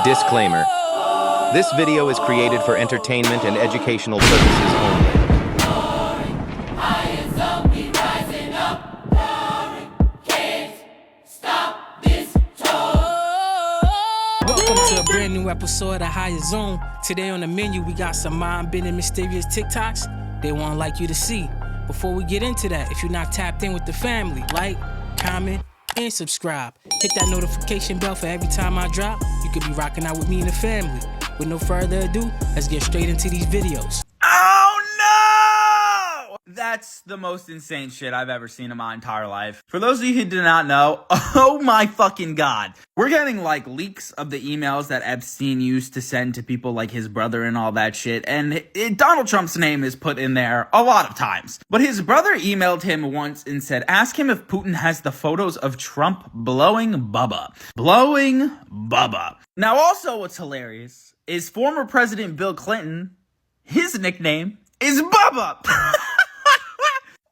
Disclaimer. This video is created for entertainment and educational purposes only. Welcome to a brand new episode of Higher Zone. Today on the menu, we got some mind-bending mysterious TikToks they won't like you to see. Before we get into that, if you're not tapped in with the family, like, comment, and subscribe. Hit that notification bell for every time I drop. You could be rocking out with me and the family. With no further ado, let's get straight into these videos. Oh no! That's the most insane shit I've ever seen in my entire life. For those of you who do not know, oh my fucking god. We're getting like leaks of the emails that Epstein used to send to people like his brother and all that shit. And Donald Trump's name is put in there a lot of times. But his brother emailed him once and said, ask him if Putin has the photos of Trump blowing Bubba. Blowing Bubba. Now also what's hilarious is former President Bill Clinton, his nickname is Bubba.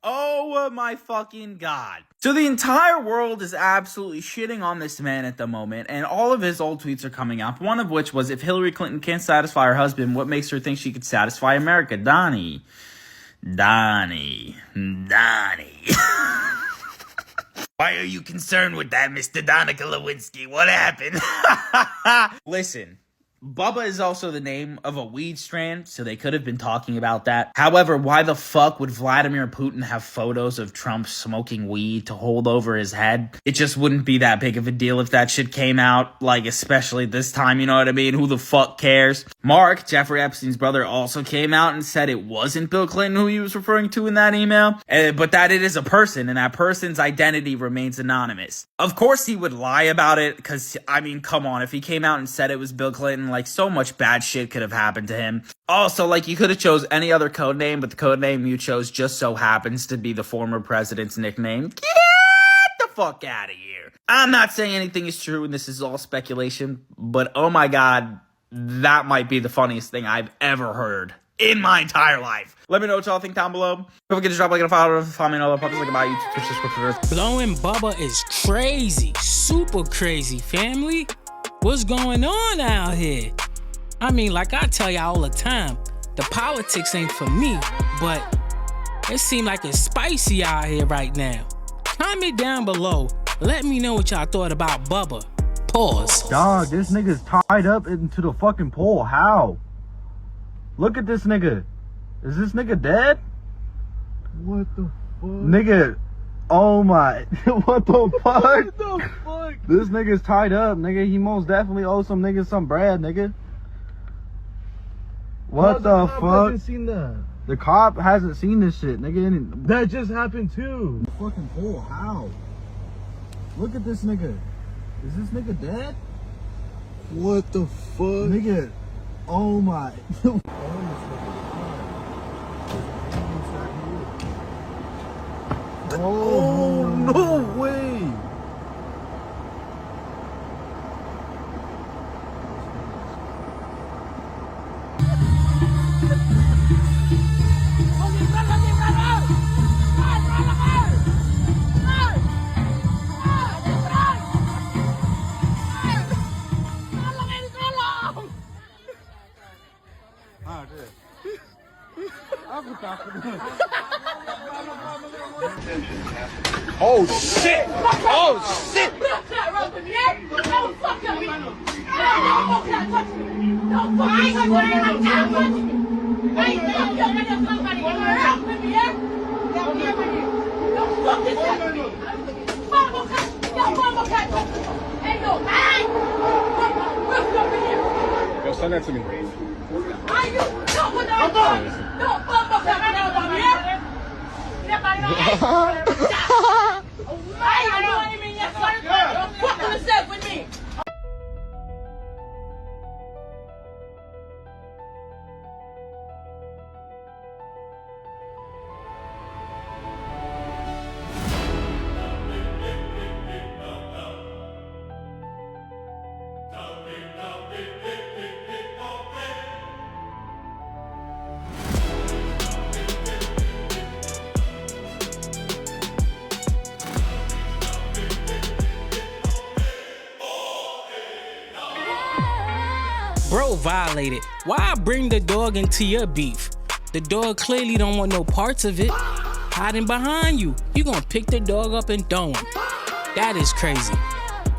Oh my fucking god. So the entire world is absolutely shitting on this man at the moment, and all of his old tweets are coming up, one of which was, if Hillary Clinton can't satisfy her husband, what makes her think she could satisfy America? Donnie. Why are you concerned with that, Mr. Donica Lewinsky? What happened? Listen. Bubba is also the name of a weed strand, so they could have been talking about that. However, why the fuck would Vladimir Putin have photos of Trump smoking weed to hold over his head? It just wouldn't be that big of a deal if that shit came out, like, especially this time, you know what I mean? Who the fuck cares? Mark, Jeffrey Epstein's brother, also came out and said it wasn't Bill Clinton who he was referring to in that email, but that it is a person, and that person's identity remains anonymous. Of course he would lie about it, because, I mean, come on, if he came out and said it was Bill Clinton, like, so much bad shit could have happened to him. Also, like, you could have chose any other code name, but the code name you chose just so happens to be the former president's nickname. Get the fuck out of here. I'm not saying anything is true, and this is all speculation, but oh my god, that might be the funniest thing I've ever heard in my entire life. Let me know what y'all think down below. Don't forget to drop a like and a follow me and all the puppets like about YouTube, Twitch, Discord, Blowing Bubba is crazy. Super crazy, family. What's going on out here? I mean, like I tell y'all all the time, the politics ain't for me, but it seems like it's spicy out here right now. Comment down below. Let me know what y'all thought about Bubba. Pause. Dog, this nigga's tied up into the fucking pole. How? Look at this nigga. Is this nigga dead? What the fuck? Nigga, oh my. What the fuck? What the fuck? This nigga's tied up, nigga. He most definitely owes some niggas some bread, nigga. What the fuck? Hasn't seen that. The cop hasn't seen this shit, nigga. That just happened too. Fucking pole, how? Look at this nigga. Is this nigga dead? What the fuck? Nigga, oh my. Oh, no way. Oh shit! Oh shit! Don't fuck with me! Don't touch me! Don't fuck me! I'm touching you! I ain't talking to somebody! You're around with me, yeah? Don't fucking touch me! Mama cat! Yo, mama cat! Hey, yo, hey! What's up in here? Yo, send that to me. Are you? Don't put that on! Don't mama cat! Yeah? Hey, you know what I mean? Yes, sir. Don't fuck with yourself with me. Bro violated. Why bring the dog into your beef? The dog clearly don't want no parts of it. Hiding behind you. You gonna pick the dog up and throw him. That is crazy.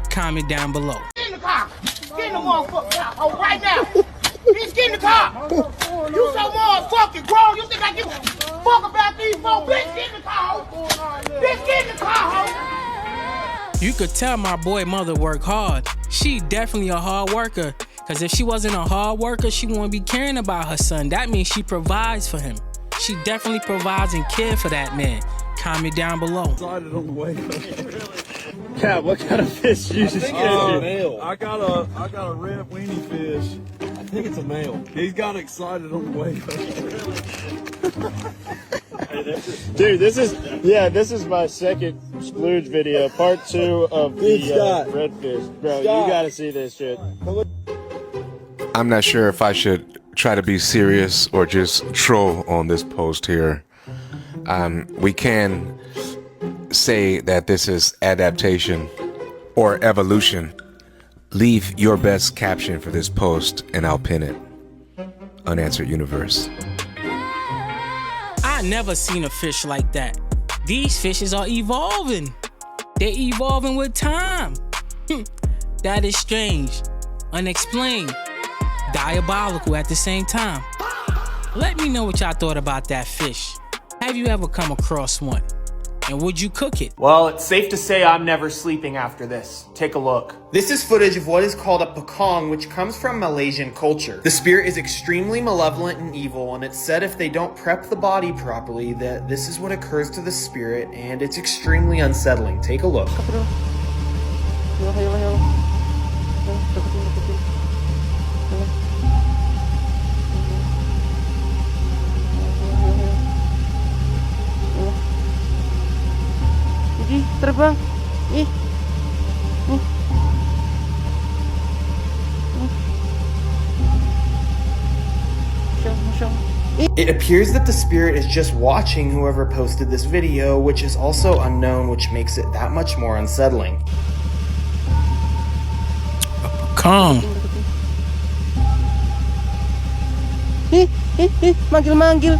Comment down below. Get in the car. Get in the motherfucking car. Oh, right now. Bitch, get in the car. You so motherfucking grown. You think I give a fuck about these folks? Bitch, get in the car. Bitch, get in the car. You could tell my boy mother work hard. She definitely a hard worker. Cause if she wasn't a hard worker, she wouldn't be caring about her son. That means she provides for him. She definitely provides and cares for that man. Comment down below. Cat, what kind of fish you just get? male. I got a red weenie fish. I think it's a male. He's got excited on the way. Dude, this is my second splooge video, part 2 of the redfish. Bro, you gotta see this shit. I'm not sure if I should try to be serious or just troll on this post here. We can say that this is adaptation or evolution. Leave your best caption for this post and I'll pin it. Unanswered Universe. I never seen a fish like that. These fishes are evolving. They're evolving with time. That is strange, unexplained, diabolical at the same time. Let me know what y'all thought about that fish. Have you ever come across one? And would you cook it? Well, it's safe to say I'm never sleeping after this. Take a look. This is footage of what is called a pakong, which comes from Malaysian culture. The spirit is extremely malevolent and evil, and it's said if they don't prep the body properly, that this is what occurs to the spirit, and it's extremely unsettling. Take a look. Terbang. It appears that the spirit is just watching whoever posted this video, which is also unknown, which makes it that much more unsettling. Calm. Manggil.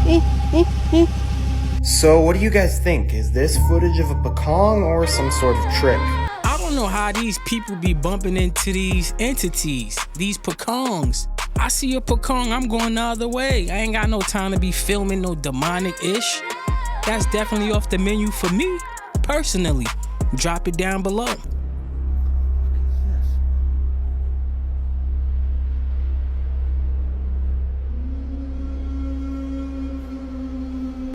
So what do you guys think? Is this footage of a pakong or some sort of trick? I don't know how these people be bumping into these entities, these pakongs. I see a pakong, I'm going the other way. I ain't got no time to be filming no demonic-ish. That's definitely off the menu for me, personally. Drop it down below.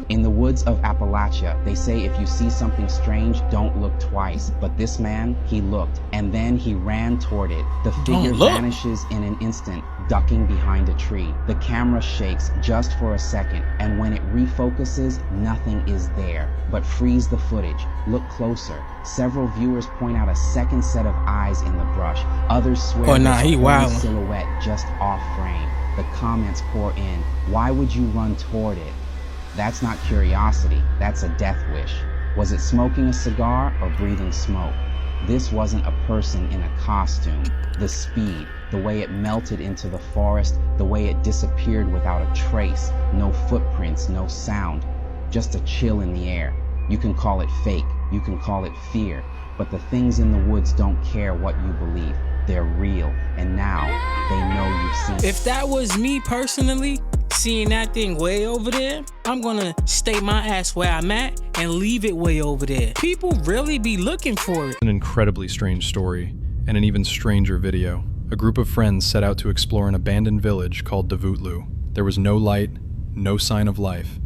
In the woods of Appalachia, they say if you see something strange, don't look twice. But this man, he looked, and then he ran toward it. The figure vanishes in an instant, ducking behind a tree. The camera shakes just for a second, and when it refocuses, nothing is there. But freeze the footage. Look closer. Several viewers point out a second set of eyes in the brush. Others swear there's a silhouette just off frame. The comments pour in. Why would you run toward it? That's not curiosity, that's a death wish. Was it smoking a cigar or breathing smoke? This wasn't a person in a costume. The speed, the way it melted into the forest, the way it disappeared without a trace, no footprints, no sound, just a chill in the air. You can call it fake, you can call it fear, but the things in the woods don't care what you believe. They're real, and now they know you've seen. If that was me personally, seeing that thing way over there, I'm gonna stay my ass where I'm at and leave it way over there. People really be looking for it. An incredibly strange story, and an even stranger video. A group of friends set out to explore an abandoned village called Davutlu. There was no light, no sign of life,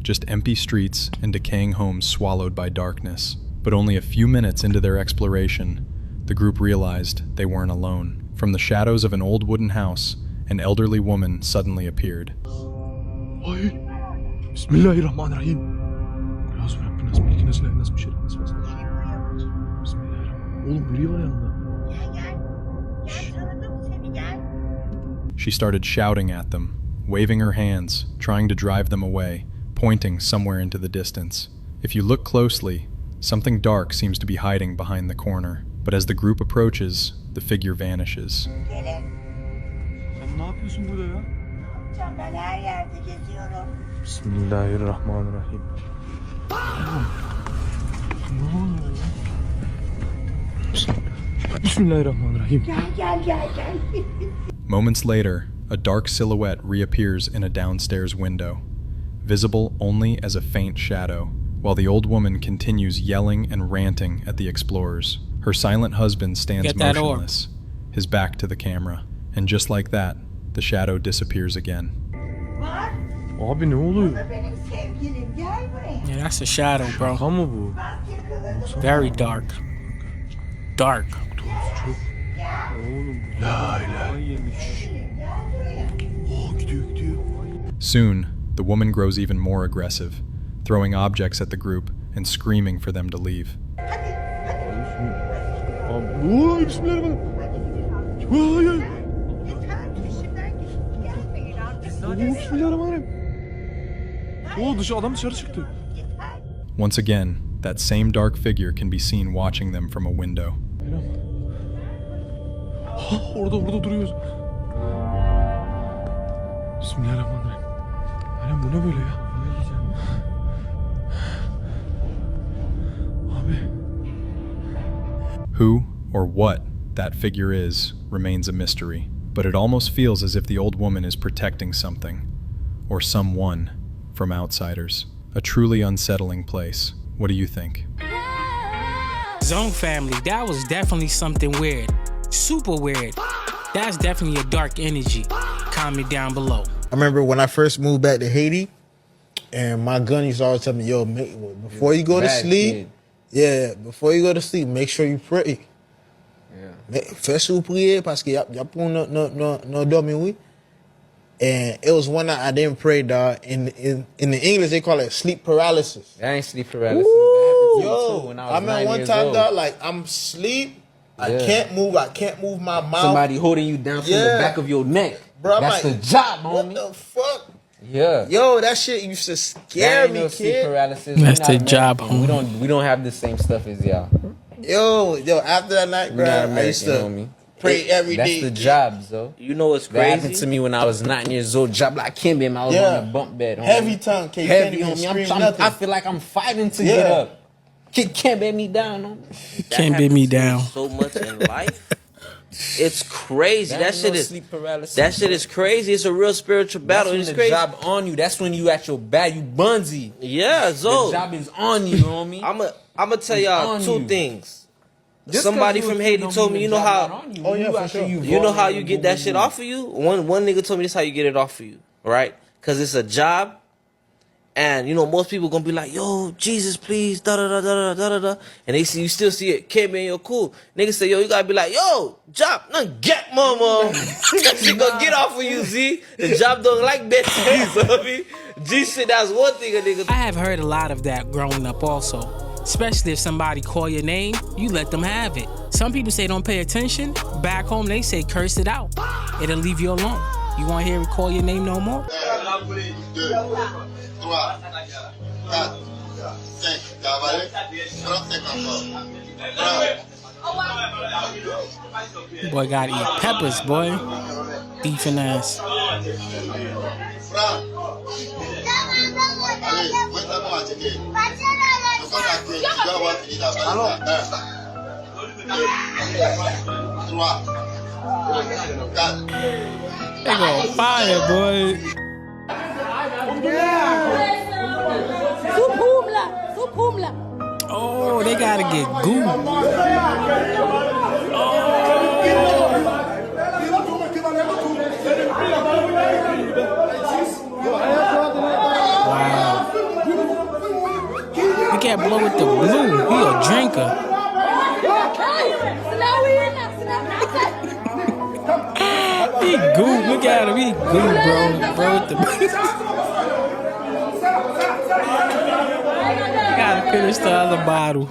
just empty streets and decaying homes swallowed by darkness. But only a few minutes into their exploration, the group realized they weren't alone. From the shadows of an old wooden house, an elderly woman suddenly appeared. Bismillahirrahmanirrahim. She started shouting at them, waving her hands, trying to drive them away, pointing somewhere into the distance. If you look closely, something dark seems to be hiding behind the corner. But as the group approaches, the figure vanishes. yapıyorsun burada ya? Ben her yerde geziyorum. Bismillahirrahmanirrahim. Ne oluyor ya? Bismillahirrahmanirrahim. Gel. Moments later, a dark silhouette reappears in a downstairs window, visible only as a faint shadow, while the old woman continues yelling and ranting at the explorers. Her silent husband stands motionless, his back to the camera, and just like that, the shadow disappears again. Abi ne oluyor? Benim sevgilim gel buraya. Yeah, that's a shadow, bro. Şaka mı bu? Very dark. Dark. Oğlum. La ilahe yemiş. Oh gidiyor. Soon, the woman grows even more aggressive, throwing objects at the group and screaming for them to leave. Abi, bismillahirrahmanirrahim. Bismillahirrahmanirrahim. Adam dışarı çıktı. Once again, that same dark figure can be seen watching them from a window. Orada duruyoruz. Bismillahirrahmanirrahim. Anam bu ne böyle ya? Abi. Who or what that figure is remains a mystery, but it almost feels as if the old woman is protecting something, or someone, from outsiders. A truly unsettling place. What do you think? Zone family, that was definitely something weird. Super weird. That's definitely a dark energy. Comment down below. I remember when I first moved back to Haiti, and my gun used to always tell me, yo, before you go to sleep, before you go to sleep, make sure you pray. Fais sous prier parce que y'a pour no dormir, oui. And it was one night I didn't pray, dog. In the English, they call it sleep paralysis. That ain't sleep paralysis. That happened to me too when I was 9 years old. I remember one time, dog, like, I'm asleep. I can't move my mouth. Somebody holding you down from the back of your neck. Bro, that's like, the job, homie. What the fuck? Yeah. Yo, that shit used to scare me, Sleep kid. paralysis. That's the job, homie. We don't have the same stuff as y'all. Yo, after that night, bro, I used to pray every day. That's the job, so. You know what's crazy? That happened to me when I was 9 years old. Job like Kimby, I was on the bump bed. Homie. Heavy tongue, heavy, homie. I feel like I'm fighting to get up. Can't bet me down, homie. Can't bet me down. So much in life. It's crazy. That shit is crazy. It's a real spiritual battle. That's when it's crazy. The job on you. That's when you at your bad. You bunsy. Yeah, Zo. The job is on you, homie. I'm gonna tell y'all two things. Somebody from Haiti told me, you know how? Oh yeah, for sure. You know how you get that shit off of you? One nigga told me this how you get it off of you, right? Cause it's a job, and you know most people gonna be like, yo, Jesus, please, da da da da da da da, and you still see it, can't be yo cool. Niggas say, yo, you gotta be like, yo, job, not get mama. That shit gonna get off of you, Z. The job don't like that shit, you know me? G shit, that's one thing a nigga. I have heard a lot of that growing up also. Especially if somebody call your name, you let them have it. Some people say don't pay attention. Back home, they say curse it out. It'll leave you alone. You won't hear it call your name no more? Boy gotta eat peppers, boy. Beefing ass. They gon' fire, boy. Oh, they gotta get goo. Wow. You can't blow with the blue. He a drinker. He goo. Look at him. He goo, bro. Bro with the gotta finish the other bottle.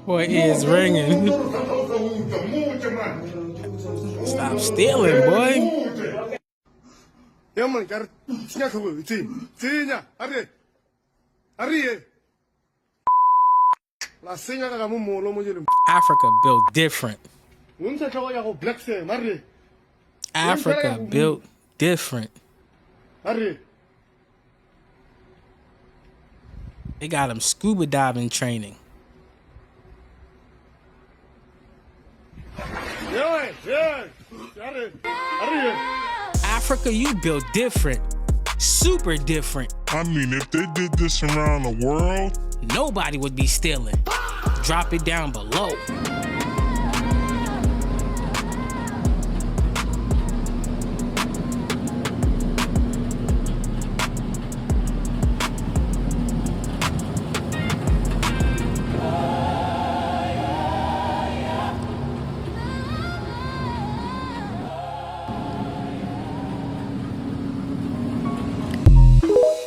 Boy, ears ringing. Stop stealing, boy. Africa built different. Africa built different. They got them scuba diving training. Africa, you built different. Super different. I mean, if they did this around the world, nobody would be stealing. Drop it down below.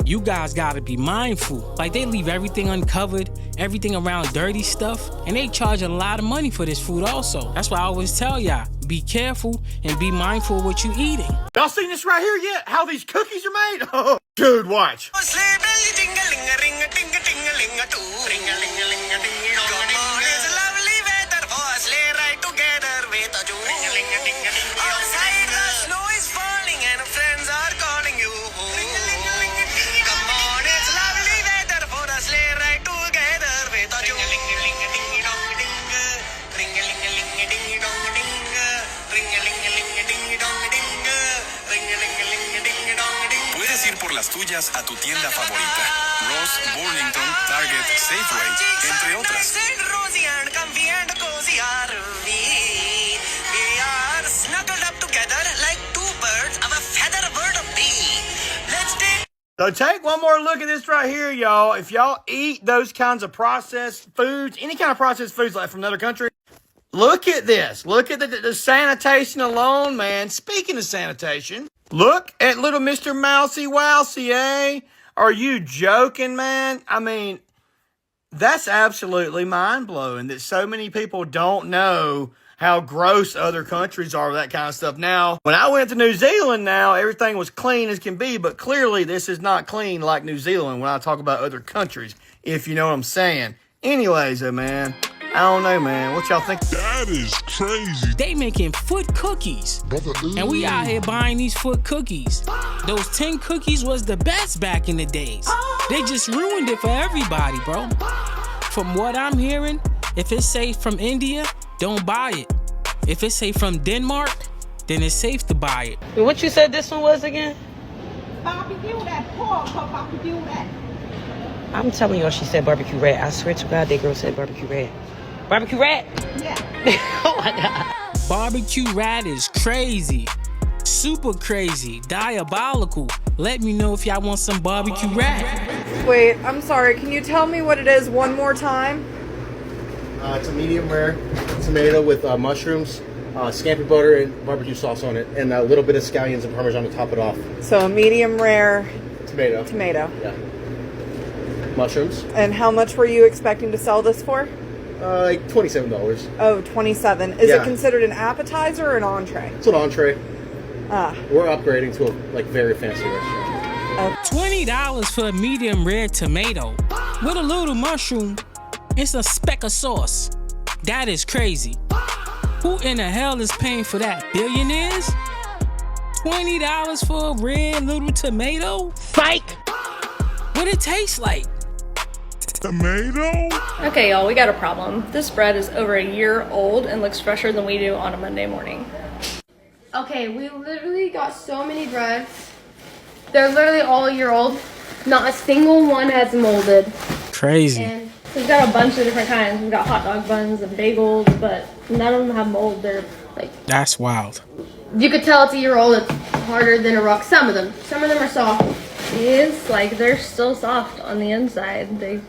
You guys gotta be mindful. Like, they leave everything uncovered, everything around dirty stuff, and they charge a lot of money for this food also. That's why I always tell y'all, be careful and be mindful of what you eating. Y'all seen this right here yet? How these cookies are made? Oh, dude, watch. Tuyas a tu tienda favorita. Ross, Burlington, Target, Safeway, entre otras. So take one more look at this right here, y'all. If y'all eat those kinds of processed foods, any kind of processed foods like from another country, look at this. Look at the sanitation alone, man. Speaking of sanitation, look at little Mr. Mousy Wousy, eh? Are you joking, man? I mean, that's absolutely mind-blowing that so many people don't know how gross other countries are with that kind of stuff. Now, when I went to New Zealand now, everything was clean as can be, but clearly this is not clean like New Zealand when I talk about other countries, if you know what I'm saying. Anyways, man, I don't know, man. What y'all think? That is crazy. They making foot cookies. And we out here buying these foot cookies. Those 10 cookies was the best back in the days. They just ruined it for everybody, bro. From what I'm hearing, if it's safe from India, don't buy it. If it's safe from Denmark, then it's safe to buy it. What you said this one was again? Barbecue that pork, barbecue that. I'm telling y'all, she said barbecue red. I swear to God, that girl said barbecue red. Barbecue red? Yeah. Oh my God. Barbecue rat is crazy. Super crazy. Diabolical. Let me know if y'all want some barbecue rat. Wait, I'm sorry. Can you tell me what it is one more time? It's a medium rare tomato with mushrooms, scampi butter, and barbecue sauce on it, and a little bit of scallions and parmesan to top it off. So a medium rare tomato. Yeah. Mushrooms. And how much were you expecting to sell this for? Like $27. Oh, $27. Is it considered an appetizer or an entree? It's an entree. Ah. We're upgrading to a very fancy restaurant. $20 for a medium rare tomato with a little mushroom. It's a speck of sauce. That is crazy. Who in the hell is paying for that? Billionaires? $20 for a red little tomato? Psych! What it tastes like? Tomato? Okay, y'all, we got a problem. This bread is over a year old and looks fresher than we do on a Monday morning. Okay, we literally got so many breads. They're literally all a year old. Not a single one has molded. Crazy. And we've got a bunch of different kinds. We've got hot dog buns and bagels, but none of them have mold. They're like... That's wild. You could tell it's a year old. It's harder than a rock. Some of them are soft. It's like they're still soft on the inside. They're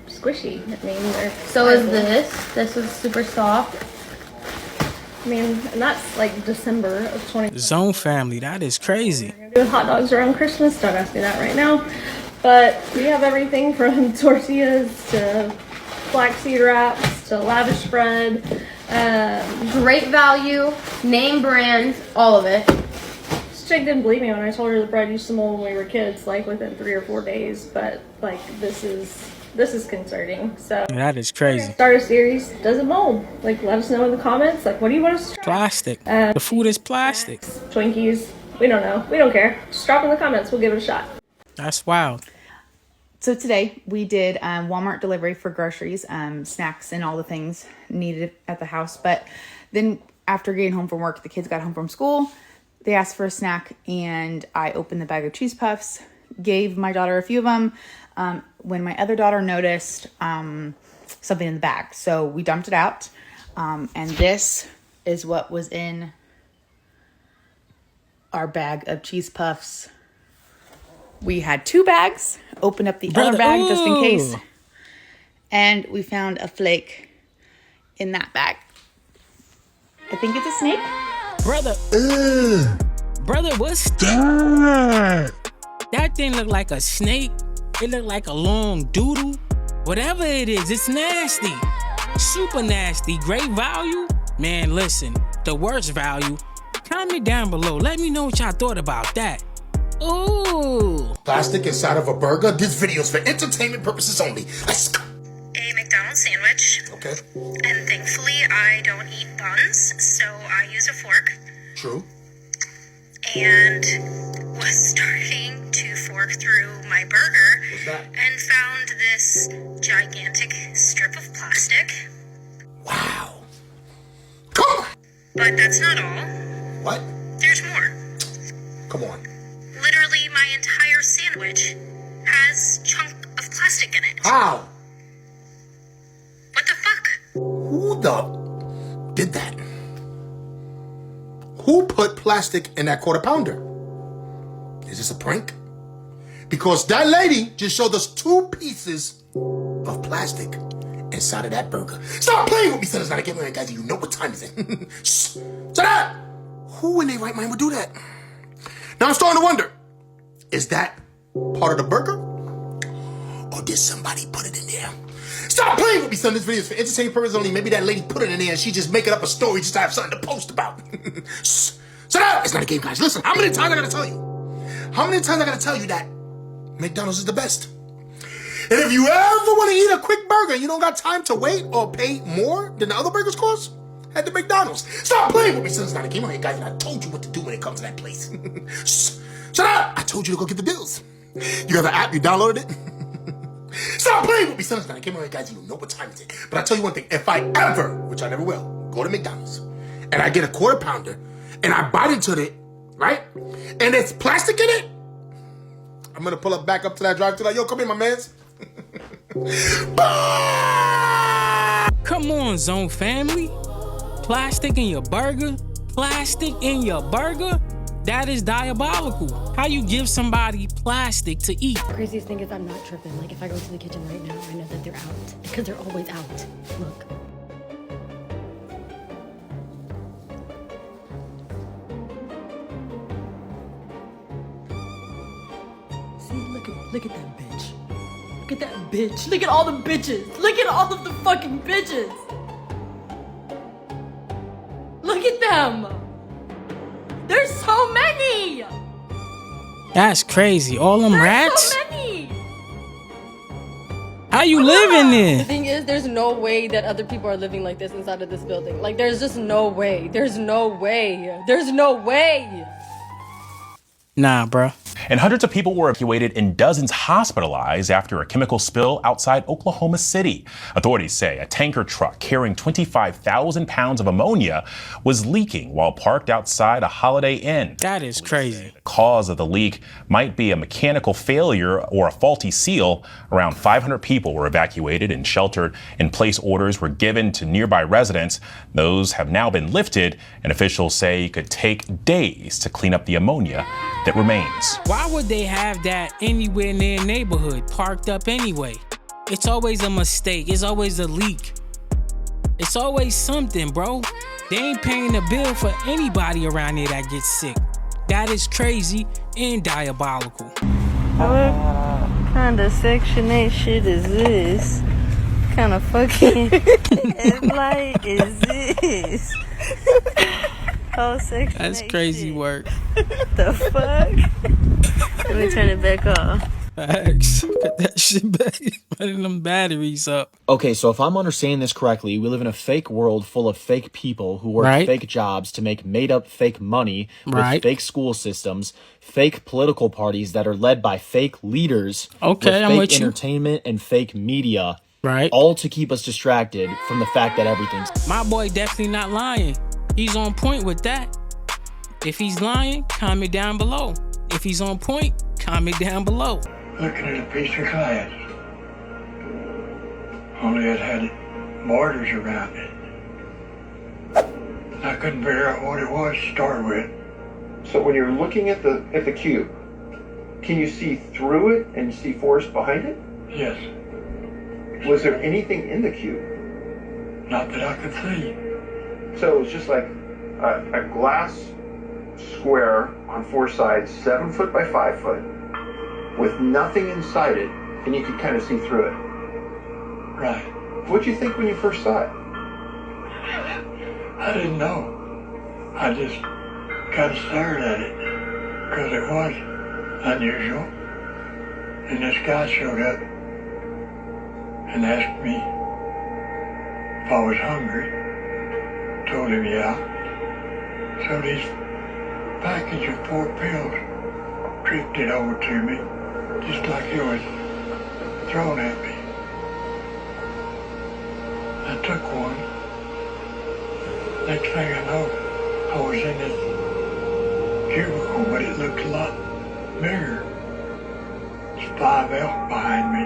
squishy. I mean, so is this. This is super soft. I mean, and that's like December of 20. Zone family, that is crazy. We're doing hot dogs around Christmas. Don't ask me that right now. But we have everything from tortillas to flaxseed wraps to lavish bread. Great value, name brand, all of it. This chick didn't believe me when I told her the bread used to mold when we were kids, like within 3 or 4 days. But like this is concerning. So that is crazy. Start a series. Does it mold? Like, let us know in the comments. Like, what do you want us to try? Plastic. The food is plastic. Twinkies. We don't know. We don't care. Just drop in the comments. We'll give it a shot. That's wild. So today we did Walmart delivery for groceries, snacks, and all the things needed at the house. But then after getting home from work, the kids got home from school. They asked for a snack, and I opened the bag of cheese puffs, gave my daughter a few of them. When my other daughter noticed something in the bag, so we dumped it out. And this is what was in our bag of cheese puffs. We had 2 bags, opened up the other bag just in case. And we found a flake in that bag. I think it's a snake. Brother, what's that? That thing looked like a snake. It looked like a long doodle. Whatever it is, it's nasty. Super nasty. Great value? Man, listen, the worst value. Comment down below. Let me know what y'all thought about that. Ooh. Plastic inside of a burger? This video is for entertainment purposes only. Let's go. A McDonald's sandwich. Okay. And thankfully, I don't eat buns, so I use a fork. True. And was starting to fork through my burger and found this gigantic strip of plastic. Wow. Come on. But that's not all. What? There's more. Come on. Literally, my entire sandwich has chunk of plastic in it. How? What the fuck? Who the did that? Who put plastic in that quarter pounder? Is this a prank? Because that lady just showed us 2 pieces of plastic inside of that burger. Stop playing with me, son. It's not a game, guys. You know what time is it? Shh. Shut up! Who in their right mind would do that? Now I'm starting to wonder, is that part of the burger? Or did somebody put it in there? Stop playing with me, son. This video is for entertainment purposes only. Maybe that lady put it in there and she just making up a story just to have something to post about. Shh. Shut up! It's not a game, guys. Listen, how many times I gotta tell you? How many times I gotta tell you that McDonald's is the best? And if you ever want to eat a quick burger and you don't got time to wait or pay more than the other burgers cost, head to McDonald's. Stop playing with me, son. It's not a game, guys. And I told you what to do when it comes to that place. Shh. Shut up! I told you to go get the deals. You got the app? You downloaded it? Stop playing with me, son. It's not a game, guys. You know what time it is. But I tell you one thing. If I ever, which I never will, go to McDonald's and I get a quarter pounder and I bite into it, right? And there's plastic in it, I'm gonna pull up back up to that drive-thru like, yo, come here, my mans. Come on, Zone family. Plastic in your burger? Plastic in your burger? That is diabolical. How you give somebody plastic to eat? Craziest thing is I'm not tripping. Like, if I go to the kitchen right now, I know that they're out. Because they're always out. Look. See, look at that bitch. Look at that bitch. Look at all the bitches. Look at all of the fucking bitches. Look at them. There's so many. That's crazy. All them rats? So many. How you living there? The thing is, there's no way that other people are living like this inside of this building. Like, there's just no way. There's no way. There's no way. Nah, bro. And hundreds of people were evacuated and dozens hospitalized after a chemical spill outside Oklahoma City. Authorities say a tanker truck carrying 25,000 pounds of ammonia was leaking while parked outside a Holiday Inn. That is crazy. The cause of the leak might be a mechanical failure or a faulty seal. Around 500 people were evacuated and sheltered in place. Orders were given to nearby residents. Those have now been lifted, and officials say it could take days to clean up the ammonia that remains. Why would they have that anywhere near neighborhood parked up anyway? It's always a mistake. It's always a leak. It's always something, bro. They ain't paying the bill for anybody around here that gets sick. That is crazy and diabolical. What kind of Section 8 shit is this? kind of fucking light is this? Whole section. That's crazy work. The fuck? Let me turn it back off. Facts. Got that shit back. Running them batteries up. Okay, so if I'm understanding this correctly, we live in a fake world full of fake people who work fake jobs to make made-up fake money with fake school systems, fake political parties that are led by fake leaders, with fake entertainment and fake media, all to keep us distracted from the fact that everything's... My boy definitely not lying. He's on point with that. If he's lying, comment down below. If he's on point, comment down below. Looking at a piece of glass. Only it had borders around it. I couldn't figure out what it was to start with. So when you're looking at the cube, can you see through it and see forest behind it? Yes. Was there anything in the cube? Not that I could see. So it was just like a glass square on 4 sides, 7 foot by 5 foot, with nothing inside it, and you could kind of see through it. Right. What'd you think when you first saw it? I didn't know. I just kind of stared at it because it was unusual. And this guy showed up and asked me if I was hungry. Told him yeah. So this package of 4 pills drifted over to me just like it was thrown at me. I took one. Next thing I know, I was in this cubicle, but it looked a lot bigger. There's 5 elk behind me.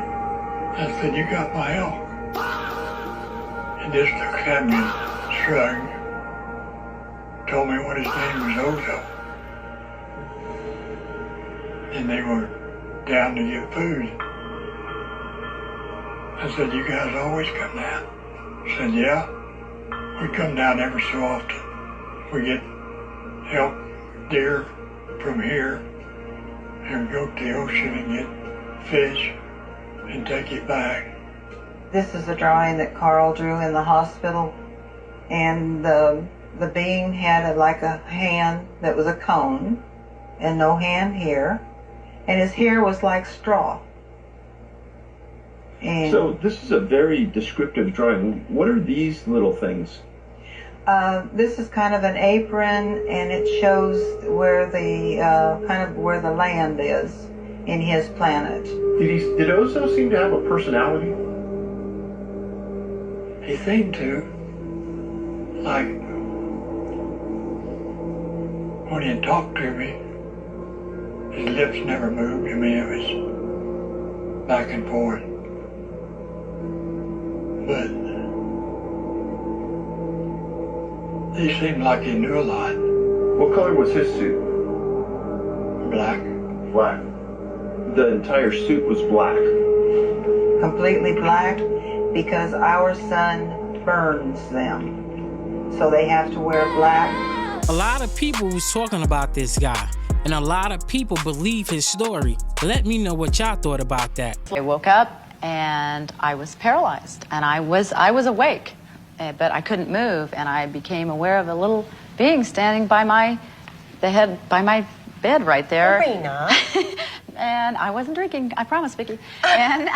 I said, "You got my elk?" And this looked at me and shrugged. Told me what his name was, Ozo. And they were down to get food. I said, "You guys always come down?" I said, "Yeah, we come down every so often. We get elk, deer from here, and go to the ocean and get fish and take it back." This is a drawing that Carl drew in the hospital, and the being had like a hand that was a cone, and no hand here, and his hair was like straw. And So this is a very descriptive drawing. What are these little things? this is kind of an apron, and it shows where the kind of where the land is in his planet. Did Ozo seem to have a personality? He seemed to. Like, when he talked to me, his lips never moved. I mean, it was back and forth. But he seemed like he knew a lot. What color was his suit? Black. Black. The entire suit was black. Completely black, because our sun burns them. So they have to wear black. A lot of people was talking about this guy, and a lot of people believe his story. Let me know what y'all thought about that. I woke up and I was paralyzed, and I was awake, but I couldn't move, and I became aware of a little being standing by my bed right there. Arena. And I wasn't drinking, I promise, Vicky. And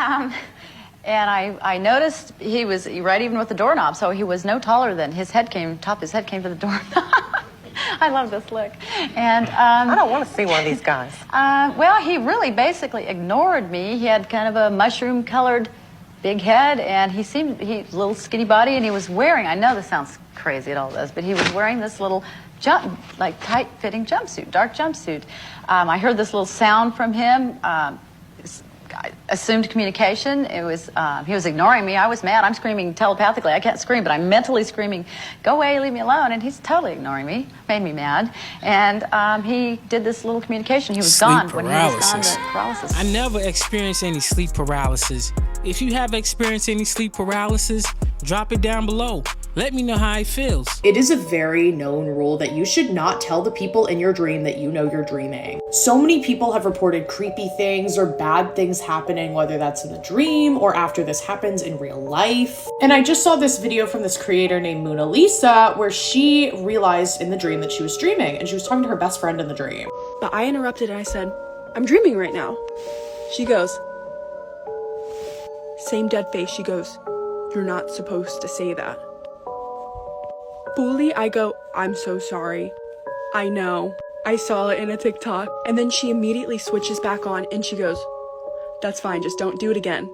I noticed he was right even with the doorknob, so he was no taller than top of his head came to the doorknob. I love this look. And I don't want to see one of these guys. Well, he really basically ignored me. He had kind of a mushroom-colored big head, and he a little skinny body, and he was wearing, I know this sounds crazy, it all does, but he was wearing this little tight-fitting jumpsuit, dark jumpsuit. I heard this little sound from him. I assumed communication. He was ignoring me. I was mad. I'm screaming telepathically. I can't scream, but I'm mentally screaming, "Go away, leave me alone." And he's totally ignoring me. Made me mad. And he did this little communication. He was gone when he was gone. The paralysis. I never experienced any sleep paralysis. If you have experienced any sleep paralysis, drop it down below. Let me know how it feels. It is a very known rule that you should not tell the people in your dream that you know you're dreaming. So many people have reported creepy things or bad things happening, whether that's in a dream or after this happens in real life. And I just saw this video from this creator named Mona Lisa where she realized in the dream that she was dreaming, and she was talking to her best friend in the dream. But I interrupted and I said, I'm dreaming right now. She goes, same dead face. She goes, you're not supposed to say that. Fully, I go, I'm so sorry. I know. I saw it in a TikTok. And then she immediately switches back on and she goes, that's fine, just don't do it again.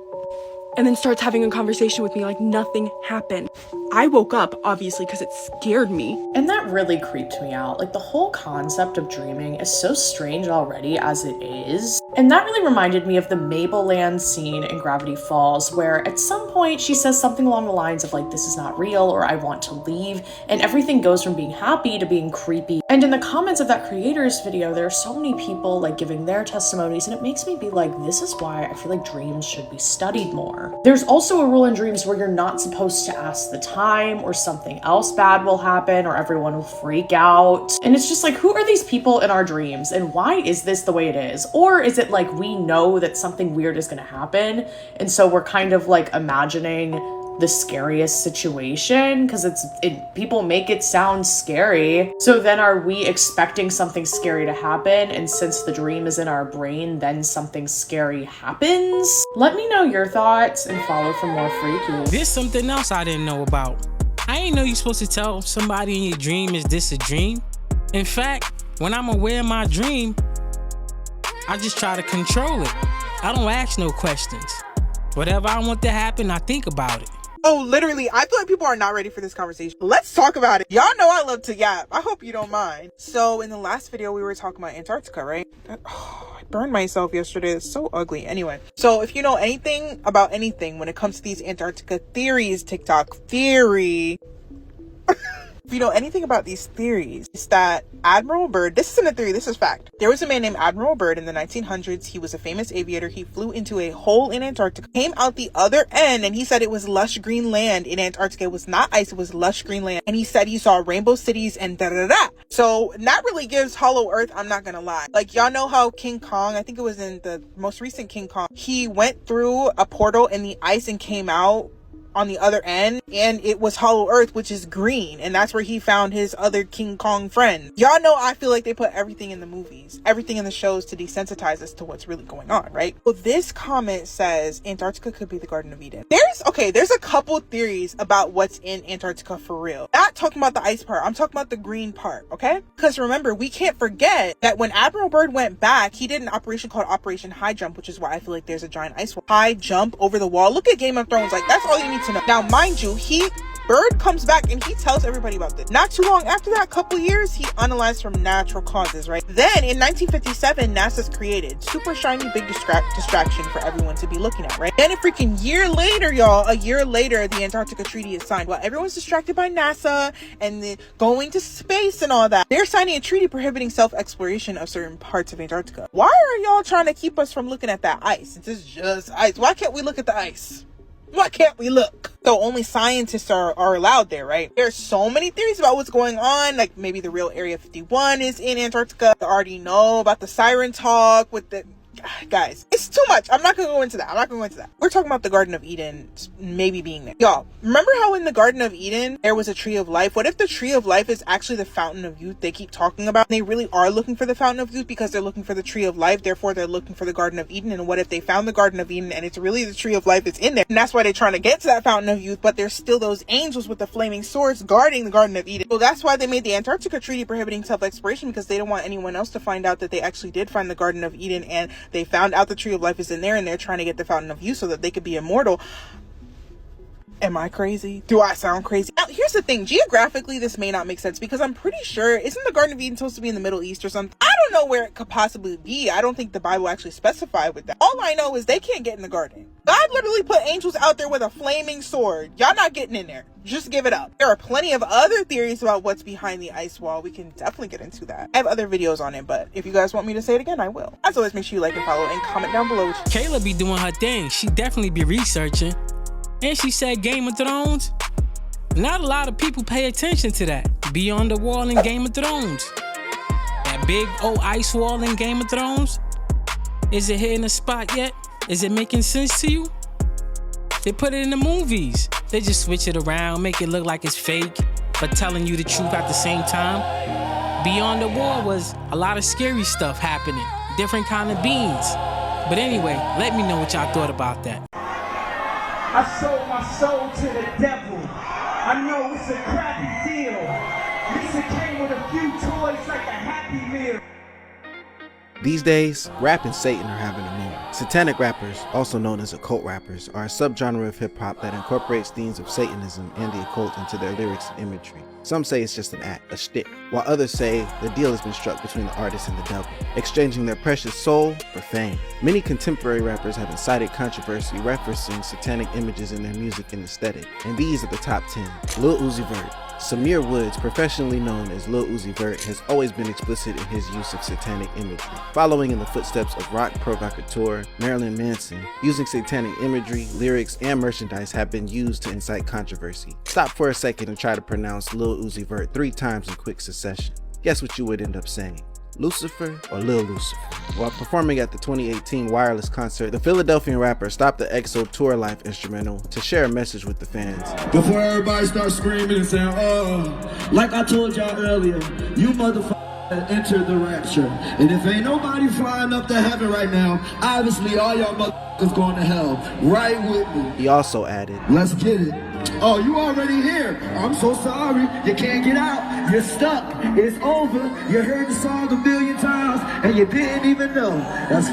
And then starts having a conversation with me like nothing happened. I woke up, obviously, because it scared me. And that really creeped me out. Like, the whole concept of dreaming is so strange already as it is. And that really reminded me of the Malevolent scene in Gravity Falls, where at some point she says something along the lines of like, this is not real, or I want to leave. And everything goes from being happy to being creepy. And in the comments of that creator's video, there are so many people like giving their testimonies, and it makes me be like, this is why I feel like dreams should be studied more. There's also a rule in dreams where you're not supposed to ask the time, or something else bad will happen, or everyone will freak out. And it's just like, who are these people in our dreams, and why is this the way it is? Or is it like we know that something weird is going to happen, and so we're kind of like imagining the scariest situation because people make it sound scary. So then are we expecting something scary to happen, and since the dream is in our brain, then something scary happens? Let me know your thoughts and follow for more freaky. There's something else I didn't know about. I didn't know you're supposed to tell somebody in your dream, is this a dream? In fact, when I'm aware of my dream, I just try to control it. I don't ask no questions. Whatever I want to happen, I think about it. Oh, literally, I feel like people are not ready for this conversation. Let's talk about it. Y'all know I love to yap. I hope you don't mind. So in the last video, we were talking about Antarctica, right? I burned myself yesterday. It's so ugly. Anyway, so if you know anything about anything when it comes to these Antarctica theories, TikTok theory, if you know anything about these theories, it's that Admiral Byrd, this isn't a theory, this is fact. There was a man named Admiral Byrd in the 1900s. He was a famous aviator. He flew into a hole in Antarctica, came out the other end, and he said it was lush green land in Antarctica. It was not ice, it was lush green land. And he said he saw rainbow cities and da-da-da. So that really gives Hollow Earth, I'm not gonna lie. Like, y'all know how King Kong, I think it was in the most recent King Kong, he went through a portal in the ice and came out on the other end, and it was Hollow Earth, which is green, and that's where he found his other King Kong friend. Y'all know I feel like they put everything in the movies, everything in the shows to desensitize us to what's really going on, right? Well, this comment says Antarctica could be the Garden of Eden. There's a couple theories about what's in Antarctica for real. Not talking about the ice part, I'm talking about the green part, okay? Because remember, we can't forget that when Admiral Byrd went back, he did an operation called Operation High Jump, which is why I feel like there's a giant ice wall. High jump over the wall. Look at Game of Thrones, like, that's all you need to know. Now, mind you, Byrd comes back and he tells everybody about this. Not too long after that, couple years, he unalized from natural causes, right? Then in 1957, NASA's created. Super shiny big distraction for everyone to be looking at, right? Then a freaking year later, y'all, a year later, the Antarctica Treaty is signed. While everyone's distracted by NASA and going to space and all that, they're signing a treaty prohibiting self-exploration of certain parts of Antarctica. Why are y'all trying to keep us from looking at that ice? It's just ice. Why can't we look at the ice? Why can't we look? So only scientists are allowed there, right? There's so many theories about what's going on. Like maybe the real Area 51 is in Antarctica. I already know about the siren talk with the... Guys, it's too much. I'm not gonna go into that. We're talking about the Garden of Eden maybe being there. Y'all, remember how in the Garden of Eden there was a tree of life? What if the tree of life is actually the fountain of youth they keep talking about? They really are looking for the fountain of youth because they're looking for the tree of life, therefore they're looking for the Garden of Eden. And what if they found the Garden of Eden and it's really the tree of life is in there, and that's why they're trying to get to that fountain of youth, but there's still those angels with the flaming swords guarding the Garden of Eden. So that's why they made the Antarctica Treaty prohibiting self-exploration, because they don't want anyone else to find out that they actually did find the Garden of Eden and they found out the tree of life is in there, and they're trying to get the fountain of youth so that they could be immortal. Am I crazy? Do I sound crazy? Now, here's the thing. Geographically, this may not make sense because I'm pretty sure, isn't the Garden of Eden supposed to be in the Middle East or something? I don't know where it could possibly be. I don't think the Bible actually specified with that. All I know is they can't get in the garden. God literally put angels out there with a flaming sword. Y'all not getting in there. Just give it up. There are plenty of other theories about what's behind the ice wall. We can definitely get into that. I have other videos on it, but if you guys want me to say it again, I will. As always, make sure you like and follow and comment down below. Kayla be doing her thing. She definitely be researching. And she said Game of Thrones. Not a lot of people pay attention to that. Beyond the Wall in Game of Thrones. That big old ice wall in Game of Thrones. Is it hitting a spot yet? Is it making sense to you? They put it in the movies. They just switch it around, make it look like it's fake, but telling you the truth at the same time. Beyond the Wall was a lot of scary stuff happening. Different kind of beings. But anyway, let me know what y'all thought about that. I sold my soul to the devil. I know it's a crappy deal. At least it came with a few toys like a Happy Meal. These days, rap and Satan are having a moment. Satanic rappers, also known as occult rappers, are a subgenre of hip-hop that incorporates themes of Satanism and the occult into their lyrics and imagery. Some say it's just an act, a shtick, while others say the deal has been struck between the artist and the devil, exchanging their precious soul for fame. Many contemporary rappers have incited controversy referencing satanic images in their music and aesthetic, and these are the top 10. Lil Uzi Vert. Samir Woods, professionally known as Lil Uzi Vert, has always been explicit in his use of satanic imagery, following in the footsteps of rock provocateur Marilyn Manson. Using satanic imagery, lyrics, and merchandise have been used to incite controversy. Stop for a second and try to pronounce Lil Uzi Vert 3 times in quick succession. Guess what you would end up saying? Lucifer or Lil Lucifer? While performing at the 2018 Wireless concert, the Philadelphian rapper stopped the EXO Tour Life instrumental to share a message with the fans. Before everybody starts screaming and saying, oh, like I told y'all earlier, you motherfuckers entered the rapture. And if ain't nobody flying up to heaven right now, obviously all y'all motherfuckers going to hell. Right with me. He also added, let's get it. Oh, you already here. I'm so sorry. You can't get out. You're stuck. It's over. You heard the song 1,000,000 times and you didn't even know. That's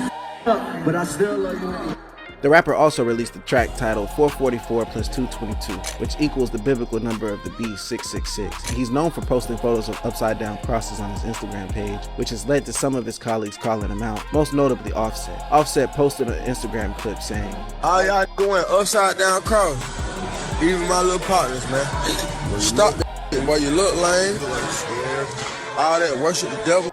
up, but I still love you anyway. The rapper also released a track titled 444 plus 222, which equals the biblical number of the beast 666. He's known for posting photos of upside down crosses on his Instagram page, which has led to some of his colleagues calling him out, most notably Offset. Offset posted an Instagram clip saying, all y'all doing upside down cross, even my little partners, man. Stop that boy, you look lame. All that worship the devil.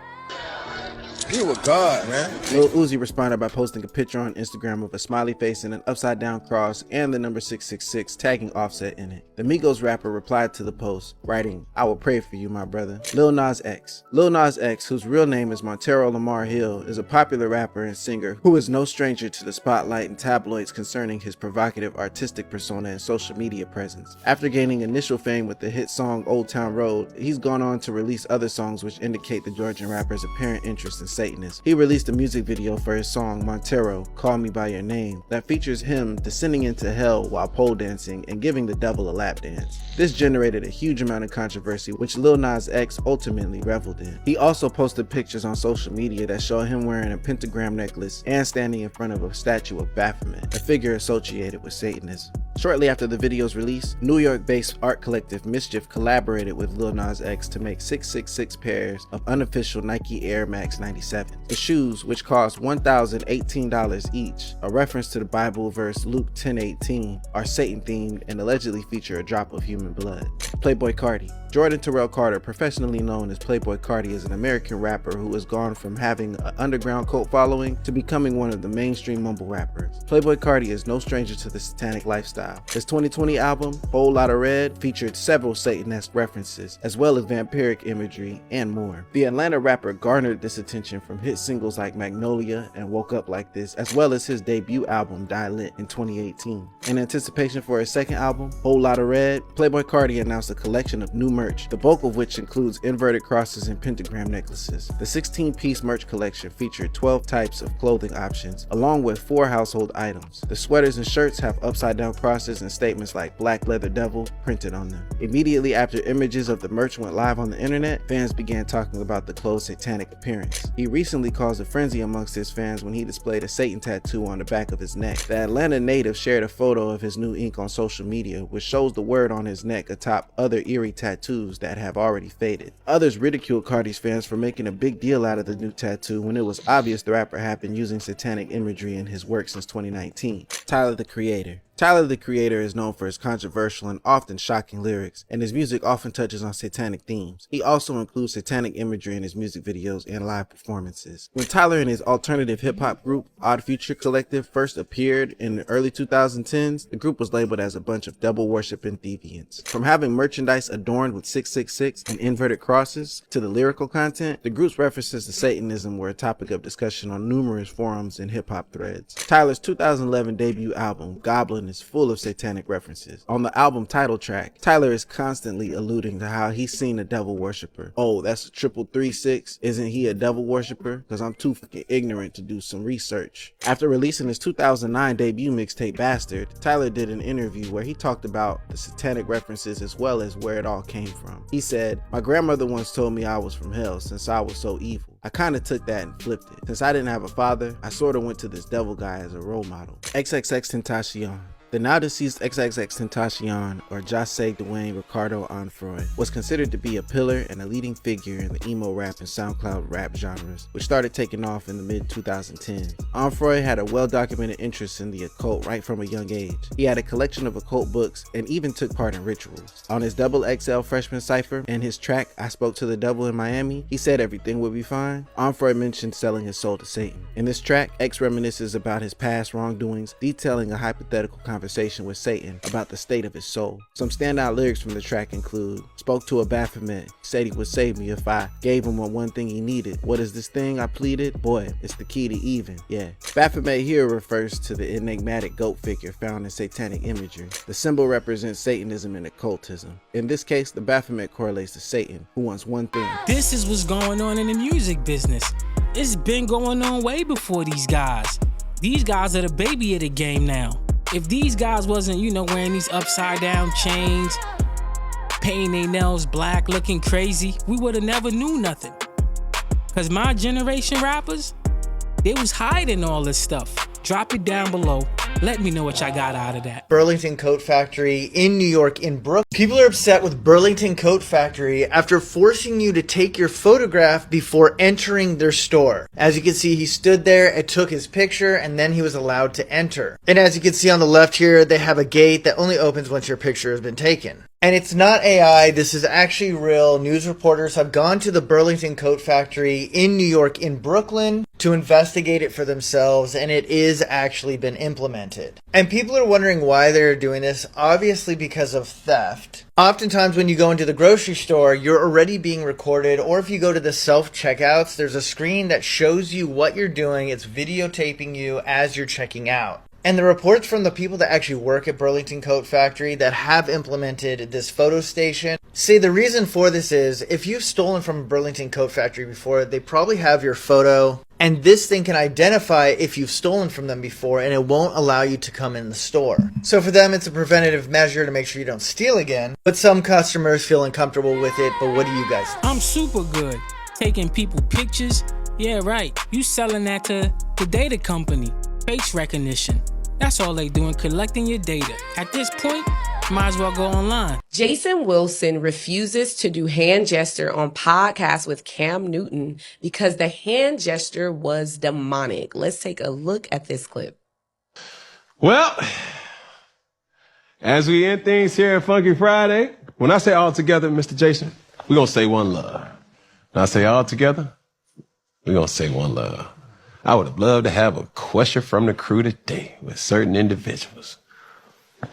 He was God, man. Lil Uzi responded by posting a picture on Instagram of a smiley face and an upside down cross and the number 666, tagging Offset in it. The Migos rapper replied to the post, writing, I will pray for you, my brother. Lil Nas X. Lil Nas X, whose real name is Montero Lamar Hill, is a popular rapper and singer who is no stranger to the spotlight and tabloids concerning his provocative artistic persona and social media presence. After gaining initial fame with the hit song Old Town Road, he's gone on to release other songs which indicate the Georgian rapper's apparent interest in Satanist. He released a music video for his song Montero, Call Me By Your Name, that features him descending into hell while pole dancing and giving the devil a lap dance. This generated a huge amount of controversy, which Lil Nas X ultimately reveled in. He also posted pictures on social media that show him wearing a pentagram necklace and standing in front of a statue of Baphomet, a figure associated with Satanism. Shortly after the video's release, New York-based art collective Mischief collaborated with Lil Nas X to make 666 pairs of unofficial Nike Air Max 97. The shoes, which cost $1,018 each, a reference to the Bible verse Luke 10:18, are Satan-themed and allegedly feature a drop of human blood. Playboi Carti. Jordan Terrell Carter, professionally known as Playboi Carti, is an American rapper who has gone from having an underground cult following to becoming one of the mainstream mumble rappers. Playboi Carti is no stranger to the satanic lifestyle. His 2020 album, Whole Lotta Red, featured several Satan-esque references, as well as vampiric imagery and more. The Atlanta rapper garnered this attention from hit singles like Magnolia and Woke Up Like This, as well as his debut album, Die Lit, in 2018. In anticipation for his second album, Whole Lotta Red, Playboi Carti announced a collection of new merch, the bulk of which includes inverted crosses and pentagram necklaces. The 16-piece merch collection featured 12 types of clothing options, along with 4 household items. The sweaters and shirts have upside-down crosses and statements like Black Leather Devil printed on them. Immediately after images of the merch went live on the internet, fans began talking about the clothes' satanic appearance. He recently caused a frenzy amongst his fans when he displayed a Satan tattoo on the back of his neck. The Atlanta native shared a photo of his new ink on social media, which shows the word on his neck atop other eerie tattoos that have already faded. Others ridiculed Carti's fans for making a big deal out of the new tattoo when it was obvious the rapper had been using satanic imagery in his work since 2019. Tyler the Creator. Tyler, the Creator, is known for his controversial and often shocking lyrics, and his music often touches on satanic themes. He also includes satanic imagery in his music videos and live performances. When Tyler and his alternative hip-hop group, Odd Future Collective, first appeared in the early 2010s, the group was labeled as a bunch of devil-worshipping deviants. From having merchandise adorned with 666 and inverted crosses to the lyrical content, the group's references to Satanism were a topic of discussion on numerous forums and hip-hop threads. Tyler's 2011 debut album, Goblin, is full of satanic references. On the album title track, Tyler is constantly alluding to how he's seen a devil worshiper. Oh, that's a 3336. Isn't he a devil worshiper? Because I'm too fucking ignorant to do some research. After releasing his 2009 debut mixtape Bastard, Tyler did an interview where he talked about the satanic references as well as where it all came from. He said, "My grandmother once told me I was from hell since I was so evil. I kinda took that and flipped it. Since I didn't have a father, I sorta went to this devil guy as a role model." XXXTentacion. The now deceased XXXTentacion, or Jose Dwayne Ricardo Onfroy, was considered to be a pillar and a leading figure in the emo rap and SoundCloud rap genres, which started taking off in the mid-2010s. Onfroy had a well-documented interest in the occult right from a young age. He had a collection of occult books and even took part in rituals. On his XXL freshman cipher and his track I Spoke to the Devil in Miami, he said everything would be fine. Onfroy mentioned selling his soul to Satan. In this track, X reminisces about his past wrongdoings, detailing a hypothetical conversation with Satan about the state of his soul. Some standout lyrics from the track include, "Spoke to a Baphomet, said he would save me if I gave him one thing he needed. What is this thing I pleaded? Boy, it's the key to even." Yeah. Baphomet here refers to the enigmatic goat figure found in satanic imagery. The symbol represents Satanism and occultism. In this case, the Baphomet correlates to Satan, who wants one thing. This is what's going on in the music business. It's been going on way before these guys. These guys are the baby of the game now. If these guys wasn't, wearing these upside down chains, painting their nails black, looking crazy, we would have never knew nothing. Cause my generation rappers, they was hiding all this stuff. Drop it down below. Let me know what y'all got out of that. Burlington Coat Factory in New York in Brooklyn. People are upset with Burlington Coat Factory after forcing you to take your photograph before entering their store. As you can see, he stood there, it took his picture, and then he was allowed to enter. And as you can see on the left here, they have a gate that only opens once your picture has been taken. And it's not AI, this is actually real. News reporters have gone to the Burlington Coat Factory in New York in Brooklyn to investigate it for themselves, and it is actually been implemented. And people are wondering why they're doing this, obviously because of theft. Oftentimes when you go into the grocery store, you're already being recorded, or if you go to the self-checkouts, there's a screen that shows you what you're doing. It's videotaping you as you're checking out. And the reports from the people that actually work at Burlington Coat Factory that have implemented this photo station say the reason for this is if you've stolen from Burlington Coat Factory before, they probably have your photo, and this thing can identify if you've stolen from them before, and it won't allow you to come in the store. So for them, it's a preventative measure to make sure you don't steal again, but some customers feel uncomfortable with it. But what do you guys think? I'm super good taking people pictures. Yeah, right. You selling that to the data company. Face recognition. That's all they doing, collecting your data. At this point, might as well go online. Jason Wilson refuses to do hand gesture on podcast with Cam Newton because the hand gesture was demonic. Let's take a look at this clip. Well, as we end things here at Funky Friday, when I say all together, Mr. Jason, we're going to say one love. When I say all together, we're going to say one love. I would have loved to have a question from the crew today with certain individuals,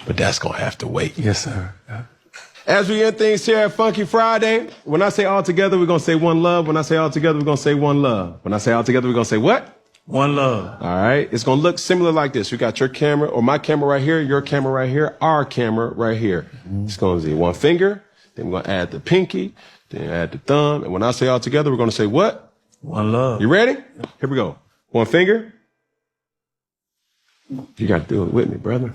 but that's going to have to wait. Yes, sir. Yeah. As we end things here at Funky Friday, when I say all together, we're going to say one love. When I say all together, we're going to say one love. When I say all together, we're going to say what? One love. All right. It's going to look similar like this. We got your camera, or my camera right here, your camera right here, our camera right here. It's going to be one finger, then we're going to add the pinky, then add the thumb. And when I say all together, we're going to say what? One love. You ready? Here we go. One finger. You got to do it with me, brother.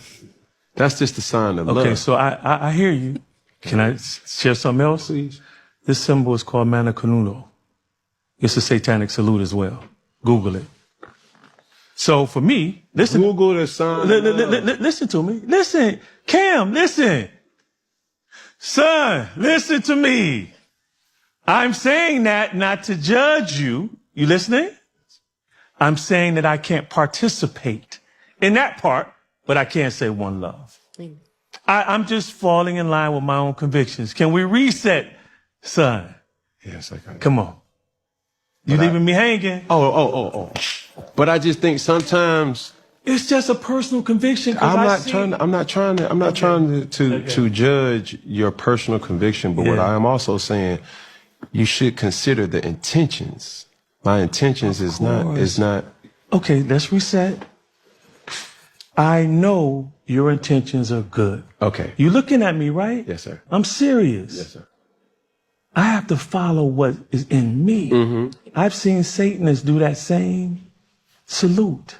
That's just a sign of love. Okay, so I hear you. Can I share something else? Please. This symbol is called Mana Canudo. It's a satanic salute as well. Google it. So for me, listen. Google the sign. Listen to me. Listen. Cam, listen. Son, listen to me. I'm saying that not to judge you. You listening? I'm saying that I can't participate in that part but I can't say one love. I'm just falling in line with my own convictions. Can we reset, son? Yes, I can. Come on. You leaving me hanging? Oh. But I just think sometimes it's just a personal conviction. I'm not trying to judge your personal conviction, but what I am also saying, you should consider the intentions. My intentions is not. Okay, let's reset. I know your intentions are good. Okay. You looking at me, right? Yes, sir. I'm serious. Yes, sir. I have to follow what is in me. I've seen Satanists do that same salute.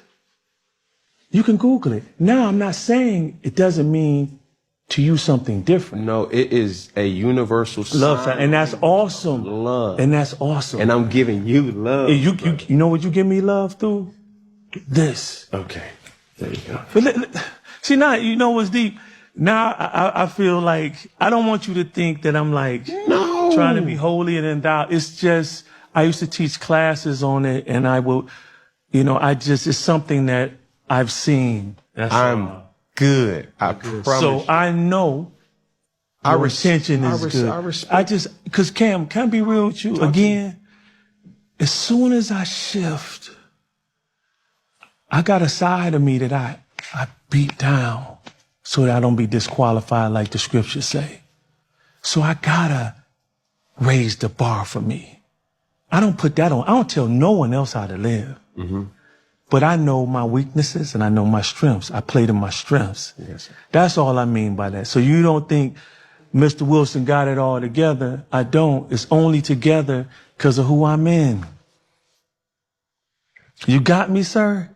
You can Google it. Now, I'm not saying it doesn't mean to you something different. No, it is a universal love, sign. and that's awesome. Love. And that's awesome. And I'm giving you love. You know what you give me love through? This. Okay. There you go. See, now, you know what's deep? Now, I feel like, I don't want you to think that I'm like, trying to be holier than thou. It's just, I used to teach classes on it, and I will, it's something that I've seen. I'm good. I promise. So I know your intention is good. I respect. Because Cam, can I be real with you? Again, as soon as I shift, I got a side of me that I beat down so that I don't be disqualified like the scriptures say. So I gotta raise the bar for me. I don't put that on. I don't tell no one else how to live. But I know my weaknesses and I know my strengths. I play to my strengths. Yes, sir. That's all I mean by that. So you don't think Mr. Wilson got it all together. I don't. It's only together because of who I'm in. You got me, sir?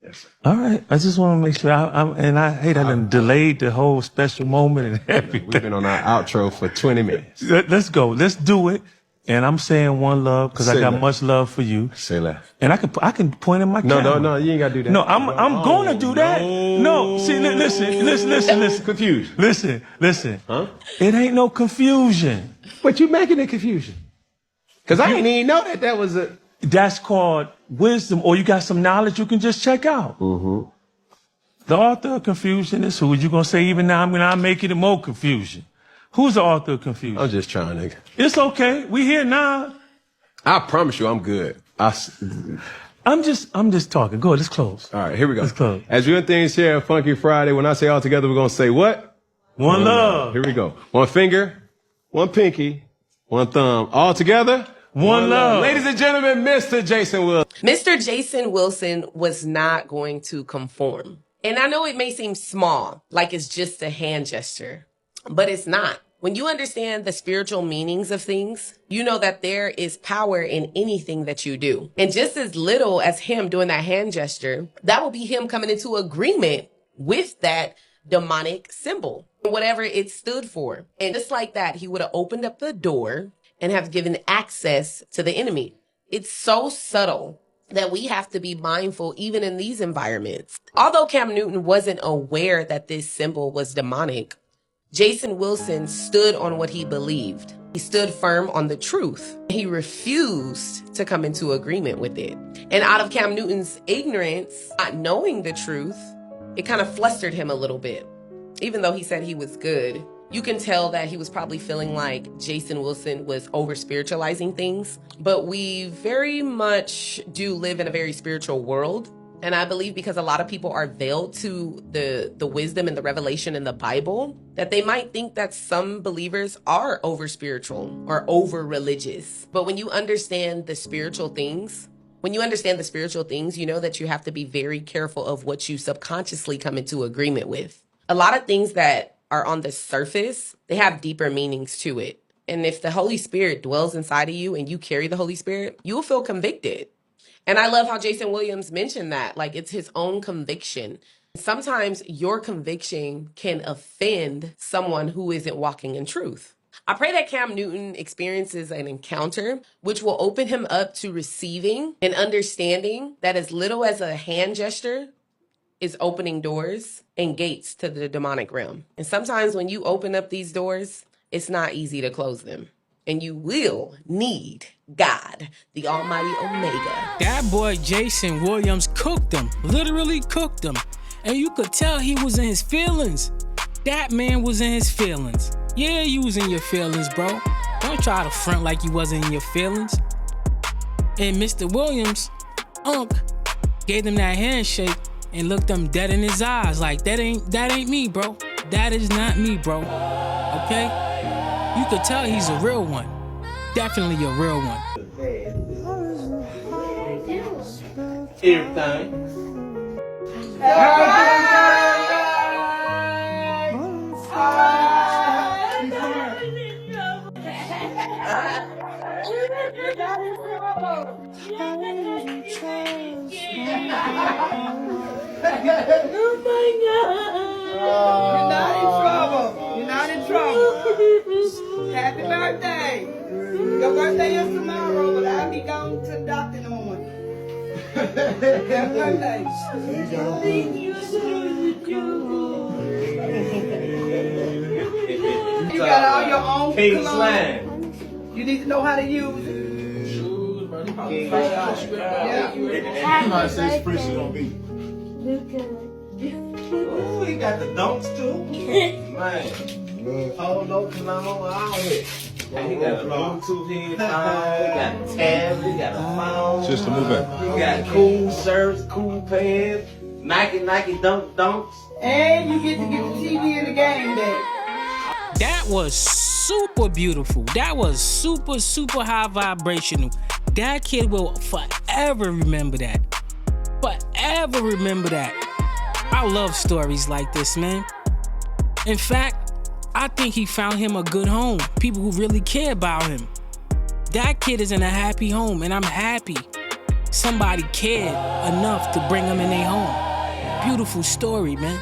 Yes, sir. All right. I just want to make sure. I hate I done delayed the whole special moment and everything. We've been on our outro for 20 minutes. Let's go. Let's do it. And I'm saying one love because I got much love for you. Say that. And I can point in my camera. No, you ain't got to do that. No, I'm going to do that. No, see, listen. Confusion. Listen. Huh? It ain't no confusion. But you making it confusion. Because I didn't even know that was a... That's called wisdom, or you got some knowledge you can just check out. The author of confusion is who? You going to say even now I'm making it more confusion. Who's the author of confusion? I'm just trying to... It's okay. We here now. I promise you I'm good. I'm just talking. Go ahead, let's close. All right, here we go. Let's close. As we end things here, Funky Friday, when I say all together, we're going to say what? One love. Here we go. One finger, one pinky, one thumb. All together, one love. Ladies and gentlemen, Mr. Jason Wilson. Mr. Jason Wilson was not going to conform. And I know it may seem small, like it's just a hand gesture, but it's not. When you understand the spiritual meanings of things, you know that there is power in anything that you do. And just as little as him doing that hand gesture, that will be him coming into agreement with that demonic symbol, whatever it stood for. And just like that, he would have opened up the door and have given access to the enemy. It's so subtle that we have to be mindful even in these environments. Although Cam Newton wasn't aware that this symbol was demonic, Jason Wilson stood on what he believed. He stood firm on the truth. He refused to come into agreement with it. And out of Cam Newton's ignorance, not knowing the truth, it kind of flustered him a little bit. Even though he said he was good, you can tell that he was probably feeling like Jason Wilson was over-spiritualizing things. But we very much do live in a very spiritual world. And I believe because a lot of people are veiled to the wisdom and the revelation in the Bible, that they might think that some believers are over spiritual or over religious. But when you understand the spiritual things, you know that you have to be very careful of what you subconsciously come into agreement with. A lot of things that are on the surface, they have deeper meanings to it. And if the Holy Spirit dwells inside of you and you carry the Holy Spirit, you'll feel convicted. And I love how Jason Williams mentioned that, like it's his own conviction. Sometimes your conviction can offend someone who isn't walking in truth. I pray that Cam Newton experiences an encounter which will open him up to receiving and understanding that as little as a hand gesture is opening doors and gates to the demonic realm. And sometimes when you open up these doors, it's not easy to close them. And you will need God, the Almighty Omega. That boy Jason Williams cooked them, literally cooked them. And you could tell he was in his feelings. That man was in his feelings. Yeah, you was in your feelings, bro. Don't try to front like you wasn't in your feelings. And Mr. Williams, gave him that handshake and looked him dead in his eyes like, that ain't me, bro. That is not me, bro. Okay? You could tell he's a real one. Definitely a real one. Everything. Oh my God. You're not in trouble. You're not in trouble. Happy birthday. Your birthday is tomorrow, but I'll be going to the doctor in the morning. Happy birthday. You got all your own cologne. You need to know how to use it. Ooh, he got the dunks too. Man. Oh, no cologne out here. And he got a Bluetooth headphone, he got a tablet, he got a phone. Just to move back. He got cool shirts, cool pants, Nike dunks. And you get to get the TV in the game day. That was super beautiful. That was super, super high vibrational. That kid will forever remember that. Forever remember that. I love stories like this, man. In fact, I think he found him a good home. People who really care about him. That kid is in a happy home, and I'm happy somebody cared enough to bring him in their home. Beautiful story, man.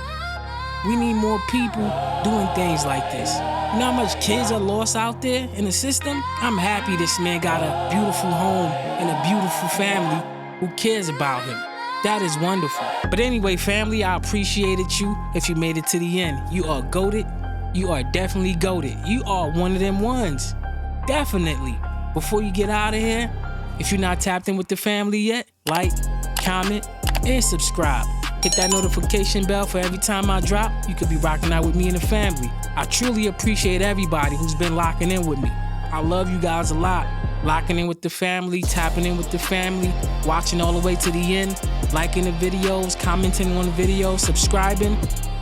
We need more people doing things like this. You know how much kids are lost out there in the system? I'm happy this man got a beautiful home and a beautiful family who cares about him. That is wonderful. But anyway, family, I appreciated you if you made it to the end. You are goated. You are definitely goated. You are one of them ones. Definitely. Before you get out of here, if you're not tapped in with the family yet, like, comment, and subscribe. Hit that notification bell for every time I drop. You could be rocking out with me and the family. I truly appreciate everybody who's been locking in with me. I love you guys a lot. Locking in with the family, tapping in with the family, watching all the way to the end, liking the videos, commenting on the videos, subscribing.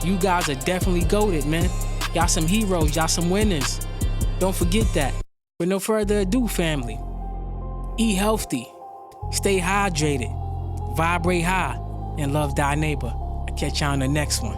You guys are definitely goated, man. Y'all some heroes, y'all some winners. Don't forget that. With no further ado, family, eat healthy, stay hydrated, vibrate high, and love thy neighbor. I'll catch y'all on the next one.